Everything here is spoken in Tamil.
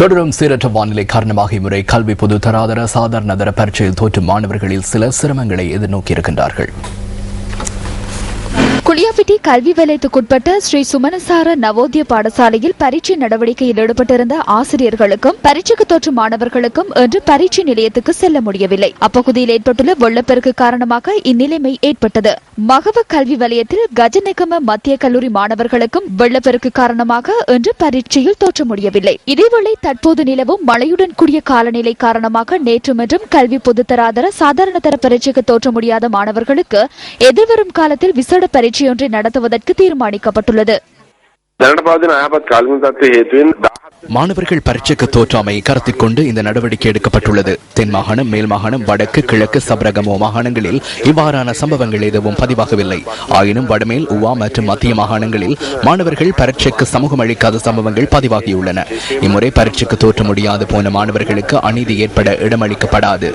தொடரும் சீரற்ற வானிலை காரணமாக இம்முறை கல்வி பொது தராதர சாதாரண தர பரீட்சையில் தோற்றும் மாணவர்களில் சில சிரமங்களை எதிர்நோக்கியிருக்கின்றார்கள். குளியாப்பிட்டி கல்வி வலயத்துக்குட்பட்ட ஸ்ரீ சுமனசார நவோதய பாடசாலையில் பரீட்சை நடவடிக்கையில் ஈடுபட்டிருந்த ஆசிரியர்களுக்கும் பரீட்சைக்கு தோற்றும் மாணவர்களுக்கும் இன்று பரீட்சை நிலையத்துக்கு செல்ல முடியவில்லை. அப்பகுதியில் ஏற்பட்டுள்ள வெள்ளப்பெருக்கு காரணமாக இந்நிலைமை ஏற்பட்டது. மகவ கல்வி வலயத்தில் கஜநெகம மத்திய கல்லூரி மாணவர்களுக்கும் வெள்ளப்பெருக்கு காரணமாக இன்று பரீட்சையில் தோற்ற முடியவில்லை. இதேவேளை தற்போது நிலவும் மழையுடன் கூடிய காலநிலை காரணமாக நேற்று மற்றும் கல்வி பொதுத்தராதர சாதாரண தர பரீட்சைக்கு தோற்ற முடியாத மாணவர்களுக்கு எதிர்வரும் காலத்தில் விசேட பரீட்சை ஒன்றை நடத்துவதற்கு தீர்மானிக்கப்பட்டுள்ளது. மாணவர்கள் பரீட்சைக்கு தோற்றாமை கருத்தில் கொண்டு இந்த நடவடிக்கை எடுக்கப்பட்டுள்ளது. தென் மாகாணம், மேல் மாகாணம், வடக்கு, கிழக்கு, சபரகமோ மாகாணங்களில் இவ்வாறான சம்பவங்கள் எதுவும் பதிவாகவில்லை. ஆயினும் வடமேல், உவா மற்றும் மத்திய மாகாணங்களில் மாணவர்கள் பரீட்சைக்கு சமூகம் அளிக்காத சம்பவங்கள் பதிவாகியுள்ளன. இம்முறை பரீட்சைக்கு தோற்ற முடியாது போன மாணவர்களுக்கு அநீதி ஏற்பட இடமளிக்கப்படாது.